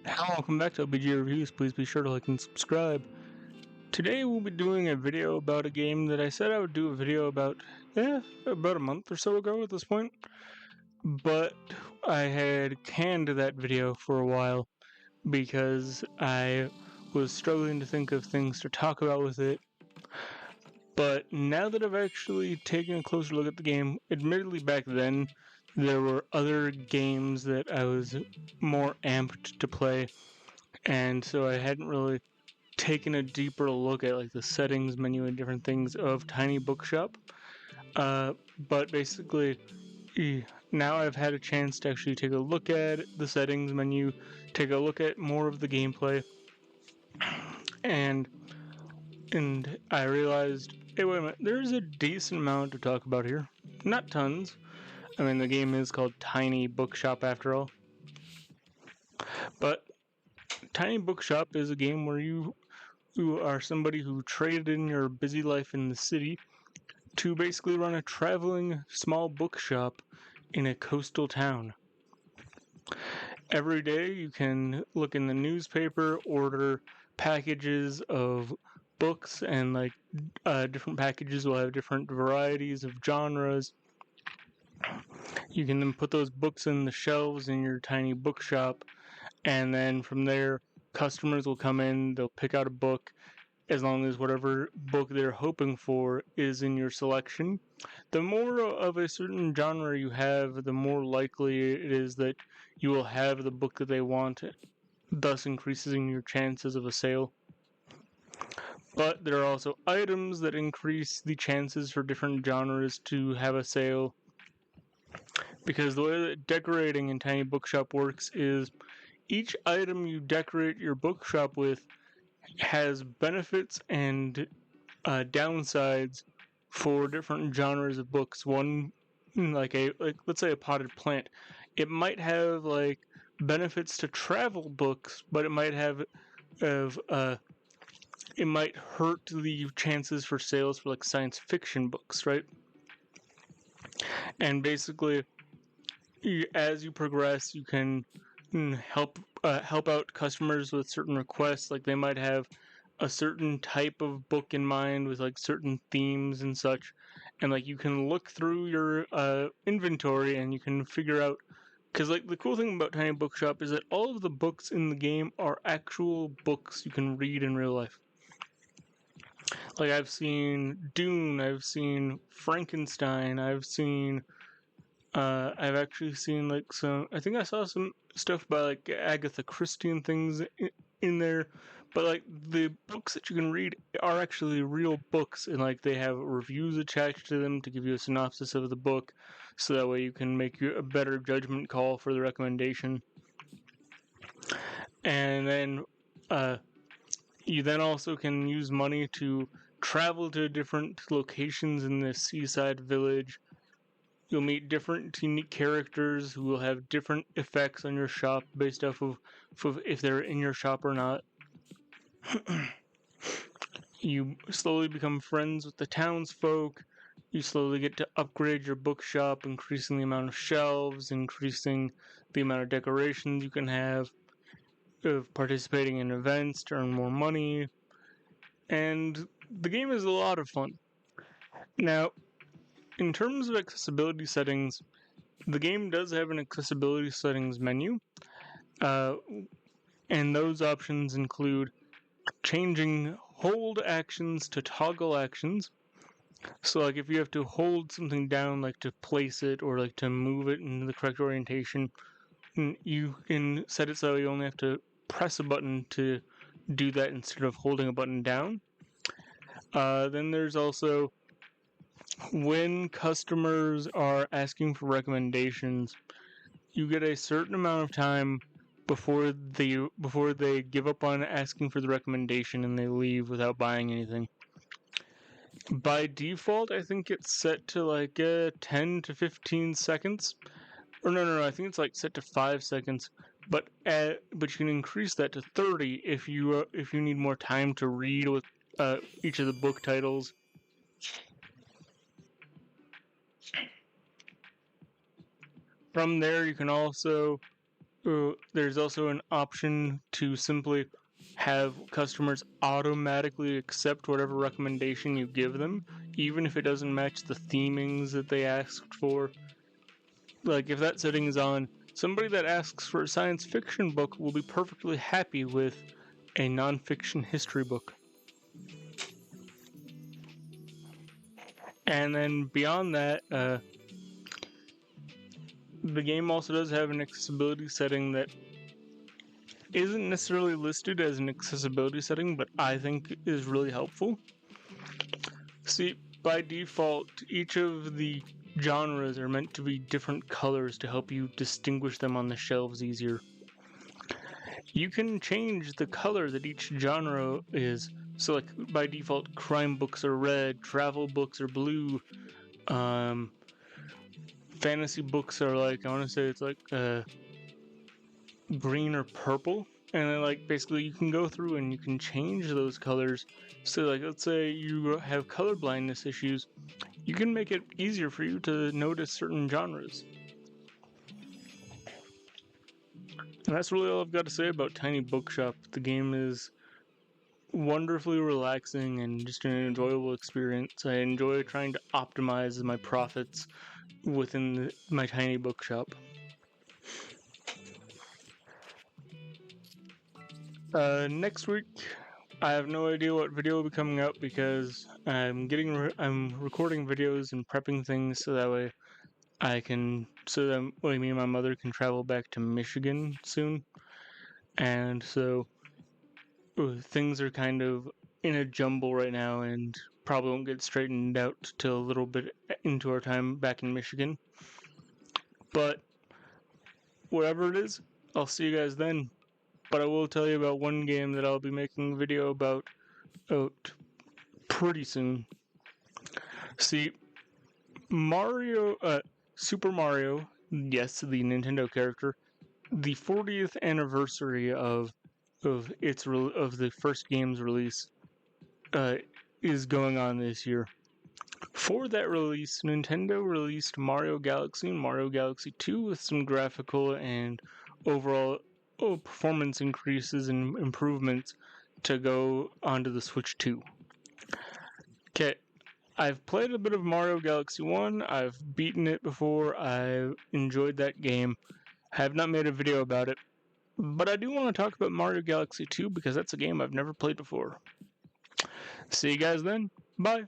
Hello, welcome back to LBG Reviews. Please be sure to like and subscribe. Today we'll be doing a video about a game that I said I would do a video about, about a month or so ago at this point. But I had canned that video for a while because I was struggling to think of things to talk about with it. But now that I've actually taken a closer look at the game, admittedly back then there were other games that I was more amped to play, and so I hadn't really taken a deeper look at like the settings menu and different things of Tiny Bookshop. But basically, now I've had a chance to actually take a look at the settings menu, take a look at more of the gameplay, and I realized, hey, wait a minute, there's a decent amount to talk about here. Not tons. I mean, the game is called Tiny Bookshop after all. But Tiny Bookshop is a game where you are somebody who traded in your busy life in the city to basically run a traveling small bookshop in a coastal town. Every day you can look in the newspaper, order packages of books, and different packages will have different varieties of genres. You can then put those books in the shelves in your tiny bookshop, and then from there customers will come in, they'll pick out a book, as long as whatever book they're hoping for is in your selection. The more of a certain genre you have, the more likely it is that you will have the book that they want, thus increasing your chances of a sale. But there are also items that increase the chances for different genres to have a sale, because the way that decorating in Tiny Bookshop works is each item you decorate your bookshop with has benefits and downsides for different genres of books. One, like let's say a potted plant, it might have like benefits to travel books, but it might have it might hurt the chances for sales for like science fiction books, right? And basically, as you progress, you can help out customers with certain requests. Like they might have a certain type of book in mind with like certain themes and such, and like you can look through your inventory and you can figure out, because like the cool thing about Tiny Bookshop is that all of the books in the game are actual books you can read in real life. Like I've seen Dune, I've seen Frankenstein, I've actually seen like some. I think I saw some stuff by like Agatha Christie and things in there, but like the books that you can read are actually real books, and like they have reviews attached to them to give you a synopsis of the book, so that way you can make a better judgment call for the recommendation. And then, you then also can use money to travel to different locations in the seaside village. You'll meet different unique characters who will have different effects on your shop based off of if they're in your shop or not. You slowly become friends with the townsfolk. You slowly get to upgrade your bookshop, increasing the amount of shelves, increasing the amount of decorations you can have, of participating in events to earn more money. And the game is a lot of fun. Now, in terms of accessibility settings, the game does have an accessibility settings menu, and those options include changing hold actions to toggle actions. So like if you have to hold something down, like to place it or like to move it in the correct orientation, you can set it so you only have to press a button to do that instead of holding a button down. Then there's also when customers are asking for recommendations, you get a certain amount of time before they give up on asking for the recommendation and they leave without buying anything. By default, I think it's set to like 10 to 15 seconds. Or no, I think it's like set to 5 seconds. But you can increase that to 30 if you need more time to read with each of the book titles. From there, you can also there's also an option to simply have customers automatically accept whatever recommendation you give them, even if it doesn't match the themings that they asked for. Like, if that setting is on, somebody that asks for a science fiction book will be perfectly happy with a nonfiction history book. And then beyond that, the game also does have an accessibility setting that isn't necessarily listed as an accessibility setting, but I think is really helpful. See, by default, each of the genres are meant to be different colors to help you distinguish them on the shelves easier. You can change the color that each genre is. So, like, by default, crime books are red, travel books are blue, fantasy books are like, I want to say it's like green or purple. And then, like, basically you can go through and you can change those colors. So, like, let's say you have color blindness issues, you can make it easier for you to notice certain genres. And that's really all I've got to say about Tiny Bookshop. The game is wonderfully relaxing and just an enjoyable experience. I enjoy trying to optimize my profits within my tiny bookshop. Next week, I have no idea what video will be coming out because I'm recording videos and prepping things so that way me and my mother can travel back to Michigan soon, and so things are kind of in a jumble right now and probably won't get straightened out till a little bit into our time back in Michigan. But whatever it is, I'll see you guys then. But I will tell you about one game that I'll be making a video about pretty soon. See, Super Mario, yes, the Nintendo character, the 40th anniversary of the first game's release is going on this year. For that release, Nintendo released Mario Galaxy and Mario Galaxy 2 with some graphical and overall performance increases and improvements to go onto the Switch 2. Okay, I've played a bit of Mario Galaxy 1, I've beaten it before, I've enjoyed that game, have not made a video about it, but I do want to talk about Mario Galaxy 2 because that's a game I've never played before. See you guys then, bye!